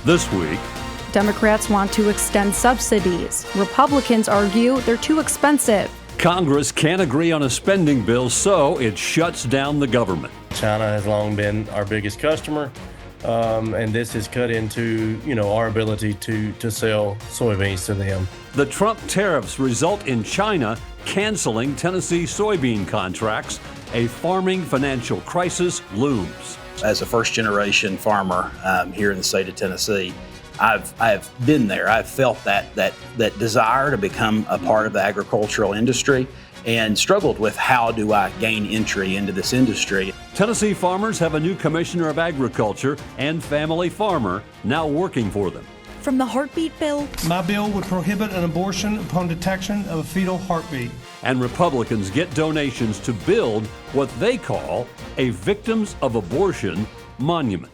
This week, Democrats want to extend subsidies. Republicans argue they're too expensive. Congress can't agree on a spending bill, so it shuts down the government. China has long been our biggest customer, and this has cut into, our ability to sell soybeans to them. The Trump tariffs result in China canceling Tennessee soybean contracts. A farming financial crisis looms. As a first-generation farmer here in the state of Tennessee, I've been there. I've felt that desire to become a part of the agricultural industry and struggled with how do I gain entry into this industry. Tennessee farmers have a new commissioner of agriculture and family farmer now working for them. From the heartbeat bill, my bill would prohibit an abortion upon detection of a fetal heartbeat. And Republicans get donations to build what they call a Victims of Abortion monument.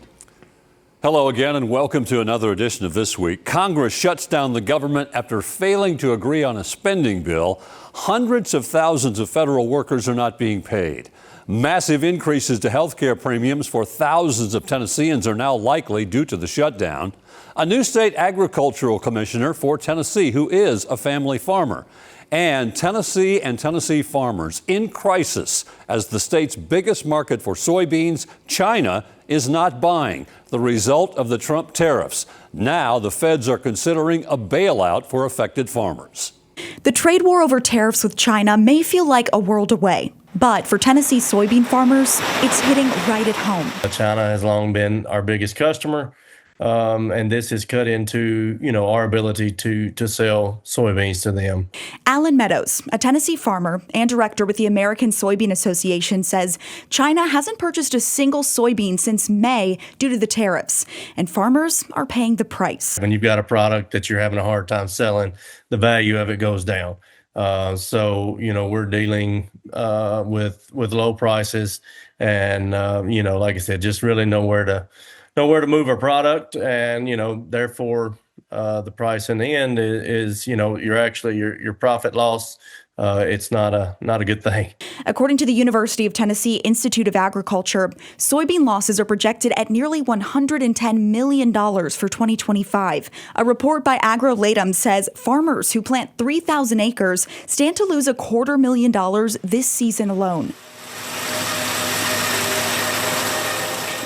Hello again, and welcome to another edition of This Week. Congress shuts down the government after failing to agree on a spending bill. Hundreds of thousands of federal workers are not being paid. Massive increases to health care premiums for thousands of Tennesseans are now likely due to the shutdown. A new state agricultural commissioner for Tennessee who is a family farmer. And Tennessee farmers in crisis as the state's biggest market for soybeans, China, is not buying, the result of the Trump tariffs. Now the feds are considering a bailout for affected farmers. The trade war over tariffs with China may feel like a world away, but for Tennessee soybean farmers, it's hitting right at home. China has long been our biggest customer, and this has cut into, our ability to sell soybeans to them. Alan Meadows, a Tennessee farmer and director with the American Soybean Association, says China hasn't purchased a single soybean since May due to the tariffs, and farmers are paying the price. When you've got a product that you're having a hard time selling, the value of it goes down. So, we're dealing with low prices and, like I said, just really nowhere to move our product. And, therefore, the price in the end is your profit loss. It's not a good thing. According to the University of Tennessee Institute of Agriculture, soybean losses are projected at nearly $110 million for 2025. A report by AgroLatum says farmers who plant 3,000 acres stand to lose $250,000 this season alone.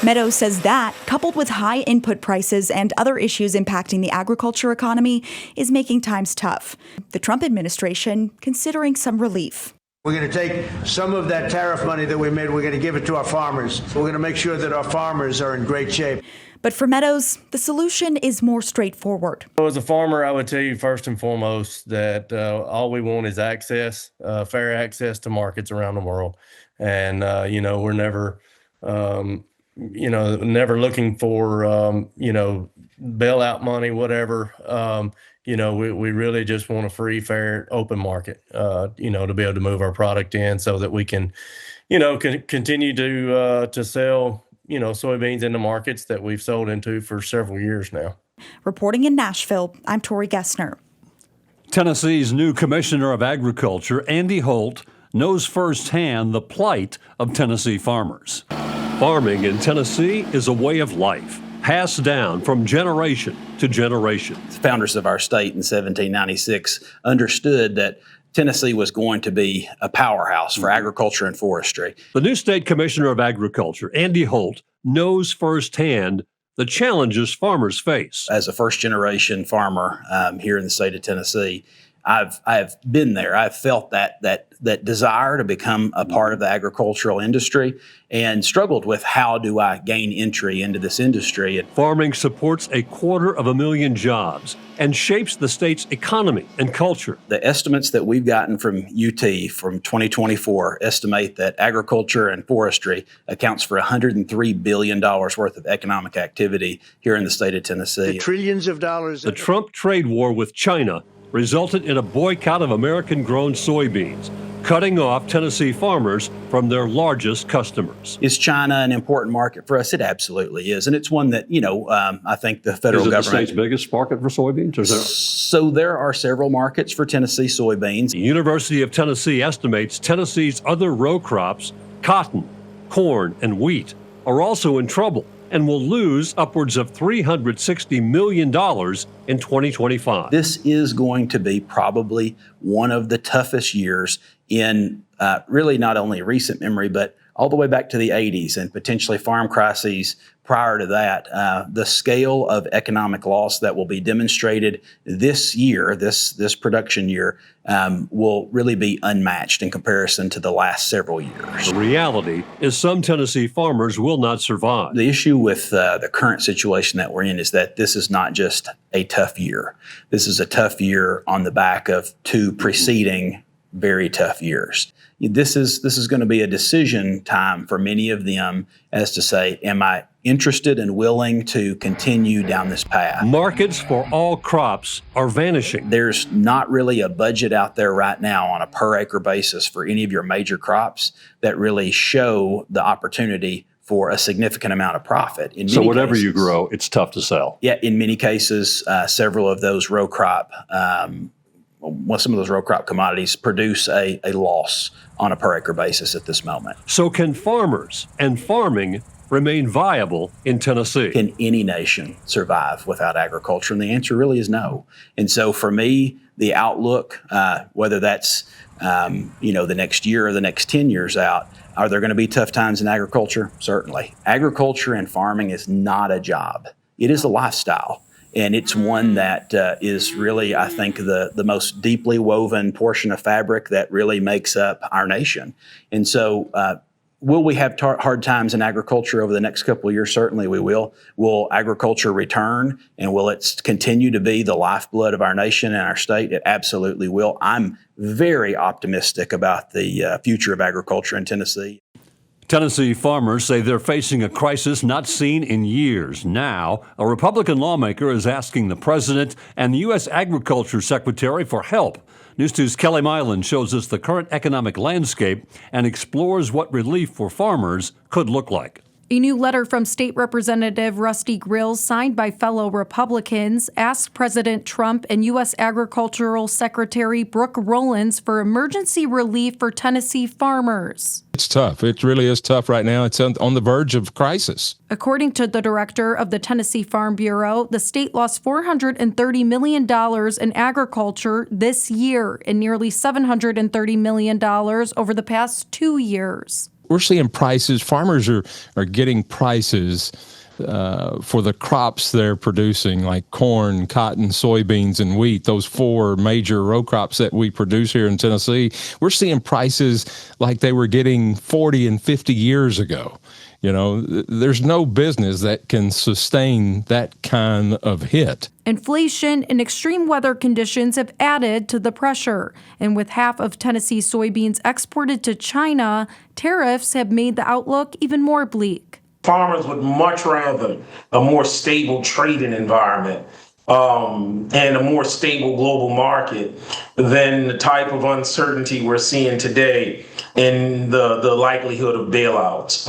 Meadows says that, coupled with high input prices and other issues impacting the agriculture economy, is making times tough. The Trump administration considering some relief. We're going to take some of that tariff money that we made, we're going to give it to our farmers. We're going to make sure that our farmers are in great shape. But for Meadows, the solution is more straightforward. As a farmer, I would tell you first and foremost that all we want is access, fair access to markets around the world. And, we're never... never looking for, bailout money, whatever. We really just want a free, fair, open market, to be able to move our product in so that we can, continue to sell, soybeans into markets that we've sold into for several years now. Reporting in Nashville, I'm Tori Gessner. Tennessee's new commissioner of agriculture, Andy Holt, knows firsthand the plight of Tennessee farmers. Farming in Tennessee is a way of life, passed down from generation to generation. The founders of our state in 1796 understood that Tennessee was going to be a powerhouse for agriculture and forestry. The new state commissioner of agriculture, Andy Holt, knows firsthand the challenges farmers face. As a first-generation farmer here in the state of Tennessee, I've been there. I've felt that desire to become a part of the agricultural industry and struggled with how do I gain entry into this industry. Farming supports 250,000 jobs and shapes the state's economy and culture. The estimates that we've gotten from UT from 2024 estimate that agriculture and forestry accounts for $103 billion worth of economic activity here in the state of Tennessee. The trillions of dollars. The Trump trade war with China resulted in a boycott of American-grown soybeans, cutting off Tennessee farmers from their largest customers. Is China an important market for us? It absolutely is. And it's one that, I think the federal government... Is it the state's biggest market for soybeans? So there are several markets for Tennessee soybeans. The University of Tennessee estimates Tennessee's other row crops, cotton, corn, and wheat, are also in trouble and will lose upwards of $360 million in 2025. This is going to be probably one of the toughest years in really not only recent memory, but all the way back to the 80s and potentially farm crises prior to that. The scale of economic loss that will be demonstrated this year, this production year, will really be unmatched in comparison to the last several years. The reality is some Tennessee farmers will not survive. The issue with the current situation that we're in is that this is not just a tough year. This is a tough year on the back of two preceding very tough years. This is going to be a decision time for many of them as to say, am I interested and willing to continue down this path? Markets for all crops are vanishing. There's not really a budget out there right now on a per acre basis for any of your major crops that really show the opportunity for a significant amount of profit. So whatever you grow, it's tough to sell. Yeah, in many cases, several of those row crop some of those row crop commodities produce a loss on a per acre basis at this moment. So can farmers and farming remain viable in Tennessee? Can any nation survive without agriculture? And the answer really is no. And so for me, the outlook, whether that's the next year or the next 10 years out, are there going to be tough times in agriculture? Certainly. Agriculture and farming is not a job. It is a lifestyle. And it's one that is really, I think, the most deeply woven portion of fabric that really makes up our nation. And so will we have hard times in agriculture over the next couple of years? Certainly we will. Will agriculture return, and will it continue to be the lifeblood of our nation and our state? It absolutely will. I'm very optimistic about the future of agriculture in Tennessee. Tennessee farmers say they're facing a crisis not seen in years. Now, a Republican lawmaker is asking the president and the U.S. Agriculture Secretary for help. News 2's Kelly Milan shows us the current economic landscape and explores what relief for farmers could look like. A new letter from State Representative Rusty Grills, signed by fellow Republicans, asked President Trump and U.S. Agricultural Secretary Brooke Rollins for emergency relief for Tennessee farmers. It's tough. It really is tough right now. It's on the verge of crisis. According to the director of the Tennessee Farm Bureau, the state lost $430 million in agriculture this year and nearly $730 million over the past 2 years. We're seeing prices. Farmers are getting prices for the crops they're producing, like corn, cotton, soybeans, and wheat, those four major row crops that we produce here in Tennessee. We're seeing prices like they were getting 40 and 50 years ago. You know, there's no business that can sustain that kind of hit. Inflation and extreme weather conditions have added to the pressure. And with half of Tennessee's soybeans exported to China, tariffs have made the outlook even more bleak. Farmers would much rather a more stable trading environment and a more stable global market than the type of uncertainty we're seeing today in the likelihood of bailouts.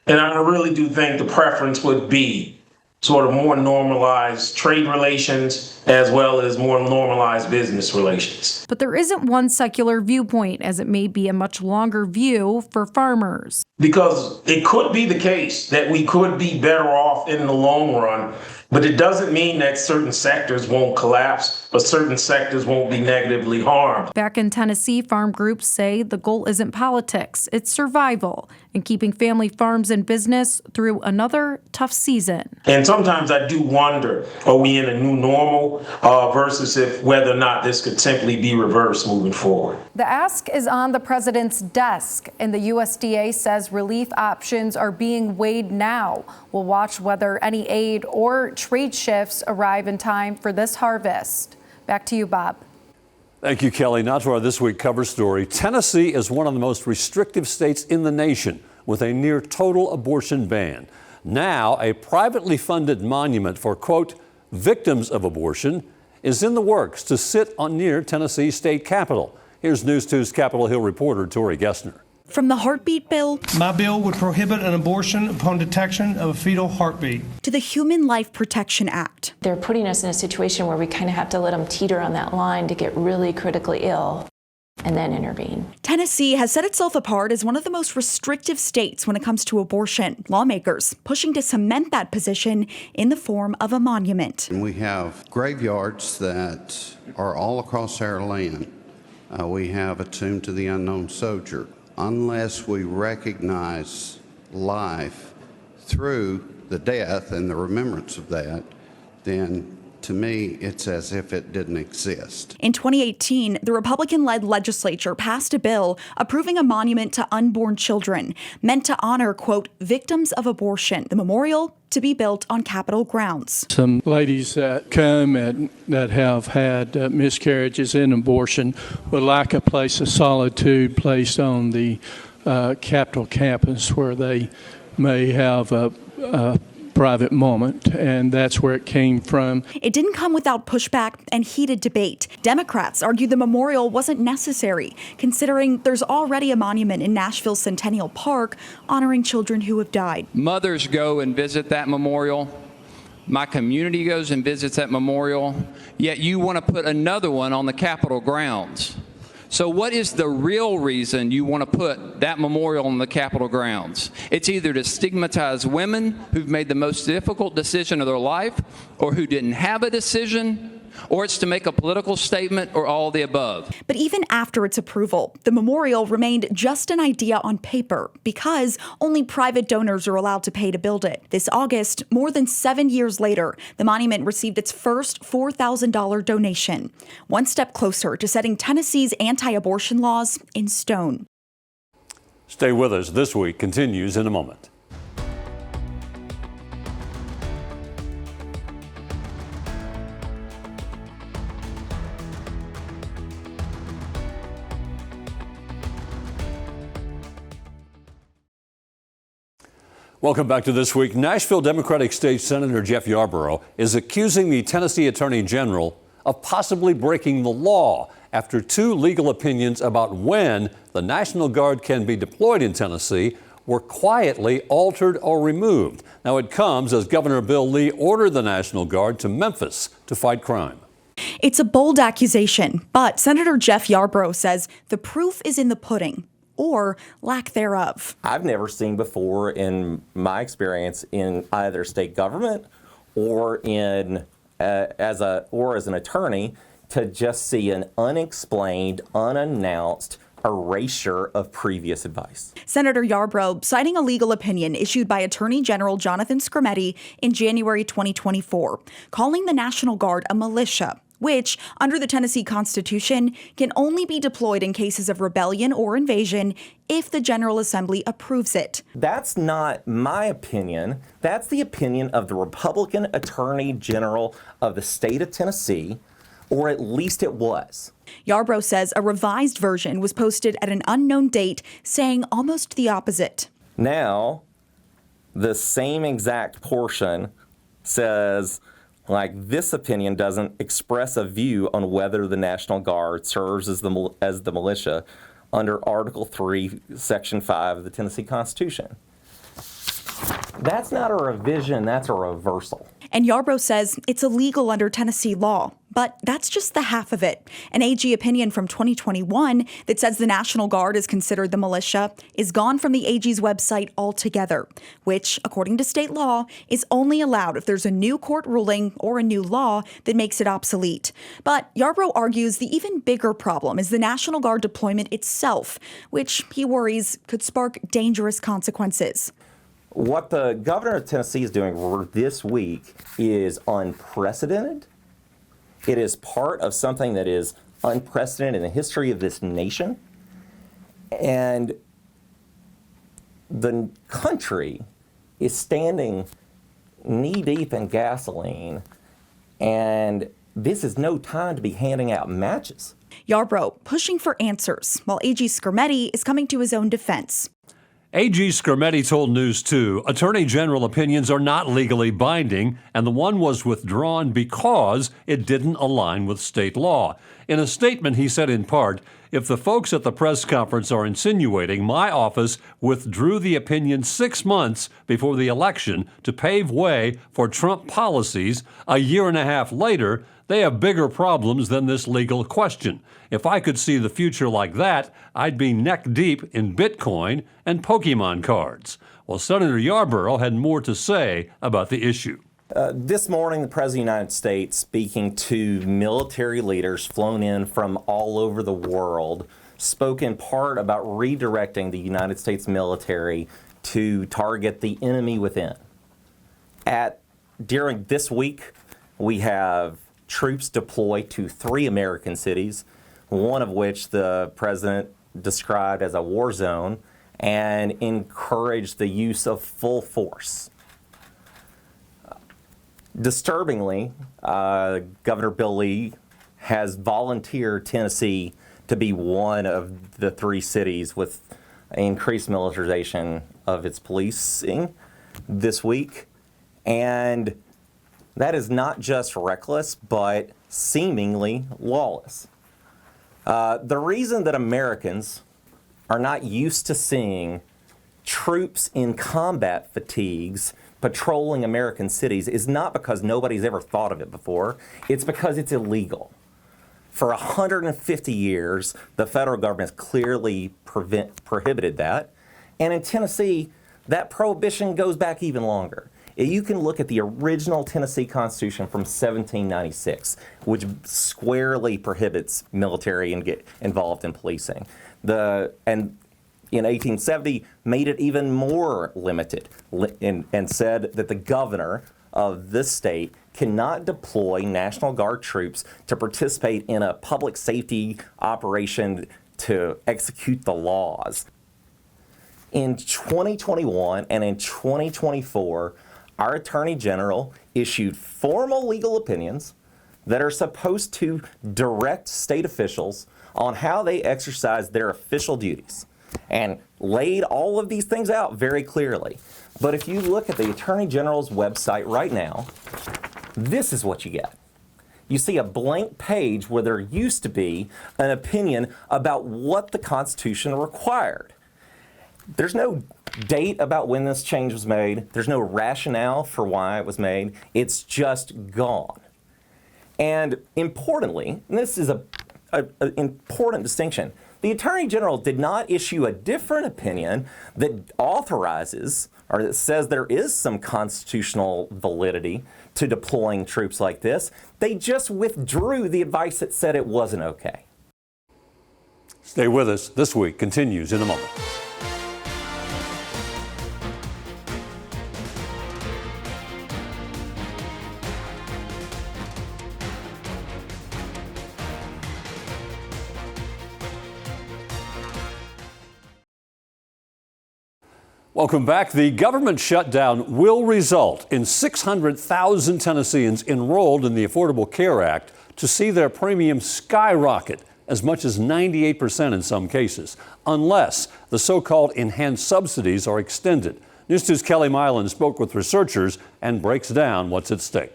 And I really do think the preference would be sort of more normalized trade relations as well as more normalized business relations. But there isn't one secular viewpoint, as it may be a much longer view for farmers. Because it could be the case that we could be better off in the long run, but it doesn't mean that certain sectors won't collapse or certain sectors won't be negatively harmed. Back in Tennessee, farm groups say the goal isn't politics, it's survival and keeping family farms in business through another tough season. And sometimes I do wonder, are we in a new normal versus whether or not this could simply be reversed moving forward? The ask is on the president's desk, and the USDA says relief options are being weighed now. We'll watch whether any aid or trade shifts arrive in time for this harvest. Back to you, Bob. Thank you, Kelly. Now to our This Week cover story. Tennessee is one of the most restrictive states in the nation with a near total abortion ban. Now, a privately funded monument for, quote, victims of abortion is in the works to sit near Tennessee's state capitol. Here's News 2's Capitol Hill reporter, Tori Gessner. From the heartbeat bill, My bill would prohibit an abortion upon detection of a fetal heartbeat, to the Human Life Protection Act. They're putting us in a situation where we kind of have to let them teeter on that line to get really critically ill. and then intervene. Tennessee has set itself apart as one of the most restrictive states when it comes to abortion. Lawmakers pushing to cement that position in the form of a monument. And we have graveyards that are all across our land. We have a tomb to the unknown soldier. Unless we recognize life through the death and the remembrance of that, then to me, it's as if it didn't exist. In 2018, the Republican-led legislature passed a bill approving a monument to unborn children meant to honor, quote, victims of abortion. The memorial to be built on Capitol grounds. Some ladies that come and that have had miscarriages and abortion would like a place of solitude placed on the Capitol campus where they may have a private moment, and that's where it came from. It didn't come without pushback and heated debate. Democrats argued the memorial wasn't necessary, considering there's already a monument in Nashville's Centennial Park honoring children who have died. Mothers go and visit that memorial. My community goes and visits that memorial, yet you want to put another one on the Capitol grounds. So what is the real reason you want to put that memorial on the Capitol grounds? It's either to stigmatize women who've made the most difficult decision of their life or who didn't have a decision, or it's to make a political statement, or all the above. But even after its approval, the memorial remained just an idea on paper because only private donors are allowed to pay to build it. This August, more than 7 years later, the monument received its first $4,000 donation, one step closer to setting Tennessee's anti-abortion laws in stone. Stay with us. This Week continues in a moment. Welcome back to This Week. Nashville Democratic State Senator Jeff Yarborough is accusing the Tennessee Attorney General of possibly breaking the law after two legal opinions about when the National Guard can be deployed in Tennessee were quietly altered or removed. Now, it comes as Governor Bill Lee ordered the National Guard to Memphis to fight crime. It's a bold accusation, but Senator Jeff Yarborough says the proof is in the pudding, or lack thereof. I've never seen before in my experience in either state government or in as an attorney to just see an unexplained, unannounced erasure of previous advice. Senator Yarborough citing a legal opinion issued by Attorney General Jonathan Skrmetti in January 2024, calling the National Guard a militia, which, under the Tennessee Constitution, can only be deployed in cases of rebellion or invasion if the General Assembly approves it. That's not my opinion. That's the opinion of the Republican Attorney General of the state of Tennessee, or at least it was. Yarborough says a revised version was posted at an unknown date, saying almost the opposite. Now, the same exact portion says, like, this opinion doesn't express a view on whether the National Guard serves as the militia under Article 3, Section 5 of the Tennessee Constitution. That's not a revision, that's a reversal. And Yarborough says it's illegal under Tennessee law. But that's just the half of it. An AG opinion from 2021 that says the National Guard is considered the militia is gone from the AG's website altogether, which, according to state law, is only allowed if there's a new court ruling or a new law that makes it obsolete. But Yarborough argues the even bigger problem is the National Guard deployment itself, which he worries could spark dangerous consequences. What the governor of Tennessee is doing this week is unprecedented. It is part of something that is unprecedented in the history of this nation. And the country is standing knee-deep in gasoline, and this is no time to be handing out matches. Yarborough pushing for answers, while AG Skrmetti is coming to his own defense. AG Skrmetti told News 2 Attorney General opinions are not legally binding, and the one was withdrawn because it didn't align with state law. In a statement, he said in part, If the folks at the press conference are insinuating my office withdrew the opinion 6 months before the election to pave way for Trump policies a year and a half later, they have bigger problems than this legal question. If I could see the future like that, I'd be neck deep in Bitcoin and Pokemon cards. Well, Senator Yarborough had more to say about the issue. This morning, the President of the United States, speaking to military leaders flown in from all over the world, spoke in part about redirecting the United States military to target the enemy within. During this week, we have troops deployed to 3 American cities, one of which the President described as a war zone, and encouraged the use of full force. Disturbingly, Governor Bill Lee has volunteered Tennessee to be one of the 3 cities with increased militarization of its policing this week. And that is not just reckless, but seemingly lawless. The reason that Americans are not used to seeing troops in combat fatigues patrolling American cities is not because nobody's ever thought of it before. It's because it's illegal. For 150 years, the federal government has clearly prohibited that. And in Tennessee, that prohibition goes back even longer. You can look at the original Tennessee Constitution from 1796, which squarely prohibits military and get involved in policing. And in 1870, made it even more limited and said that the governor of this state cannot deploy National Guard troops to participate in a public safety operation to execute the laws. In 2021 and in 2024, our Attorney General issued formal legal opinions that are supposed to direct state officials on how they exercise their official duties, and laid all of these things out very clearly. But if you look at the Attorney General's website right now, this is what you get. You see a blank page where there used to be an opinion about what the Constitution required. There's no date about when this change was made. There's no rationale for why it was made. It's just gone. And importantly, and this is an important distinction, the Attorney General did not issue a different opinion that authorizes or that says there is some constitutional validity to deploying troops like this. They just withdrew the advice that said it wasn't okay. Stay with us. This Week continues in a moment. Welcome back. The government shutdown will result in 600,000 Tennesseans enrolled in the Affordable Care Act to see their premiums skyrocket as much as 98% in some cases, unless the so-called enhanced subsidies are extended. News 2's Kelly Milan spoke with researchers and breaks down what's at stake.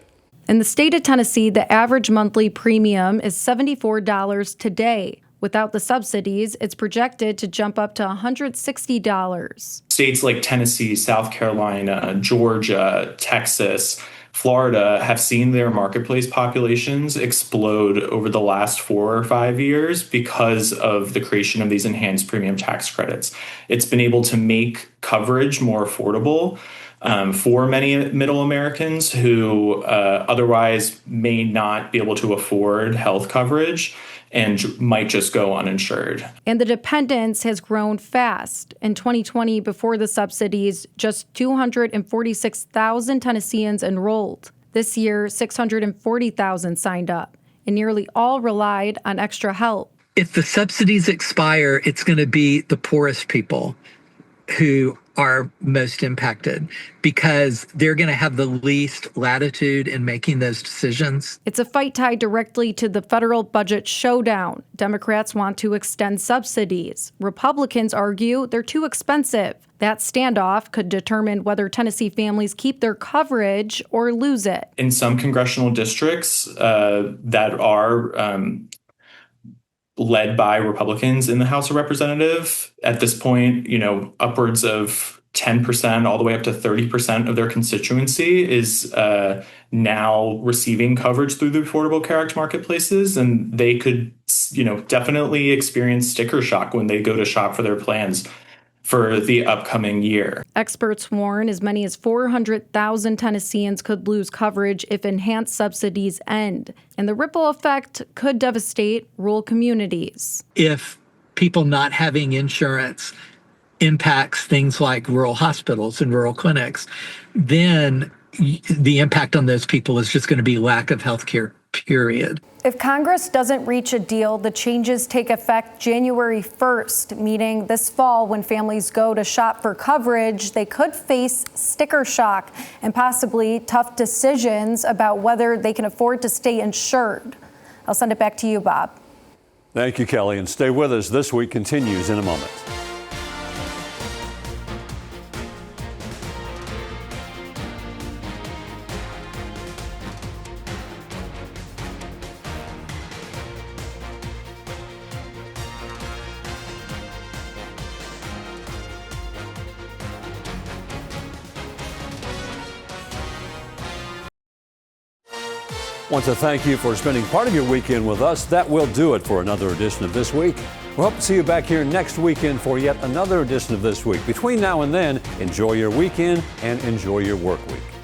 In the state of Tennessee, the average monthly premium is $74 today. Without the subsidies, it's projected to jump up to $160. States like Tennessee, South Carolina, Georgia, Texas, Florida have seen their marketplace populations explode over the last 4 or 5 years because of the creation of these enhanced premium tax credits. It's been able to make coverage more affordable for many middle Americans who otherwise may not be able to afford health coverage and might just go uninsured. And the dependence has grown fast. In 2020, before the subsidies, just 246,000 Tennesseans enrolled. This year, 640,000 signed up, and nearly all relied on extra help. If the subsidies expire, it's going to be the poorest people who are most impacted because they're going to have the least latitude in making those decisions. It's a fight tied directly to the federal budget showdown. Democrats want to extend subsidies. Republicans argue they're too expensive. That standoff could determine whether Tennessee families keep their coverage or lose it. In some congressional districts that are led by Republicans in the House of Representatives. At this point, upwards of 10%, all the way up to 30% of their constituency is now receiving coverage through the Affordable Care Act marketplaces. And they could, definitely experience sticker shock when they go to shop for their plans for the upcoming year. Experts warn as many as 400,000 Tennesseans could lose coverage if enhanced subsidies end, and the ripple effect could devastate rural communities. If people not having insurance impacts things like rural hospitals and rural clinics, then the impact on those people is just going to be lack of health care, period. If Congress doesn't reach a deal, the changes take effect January 1st, meaning this fall when families go to shop for coverage, they could face sticker shock and possibly tough decisions about whether they can afford to stay insured. I'll send it back to you, Bob. Thank you, Kelly, and stay with us. This Week continues in a moment. Want to thank you for spending part of your weekend with us. That will do it for another edition of This Week. We'll hope to see you back here next weekend for yet another edition of This Week. Between now and then, enjoy your weekend and enjoy your work week.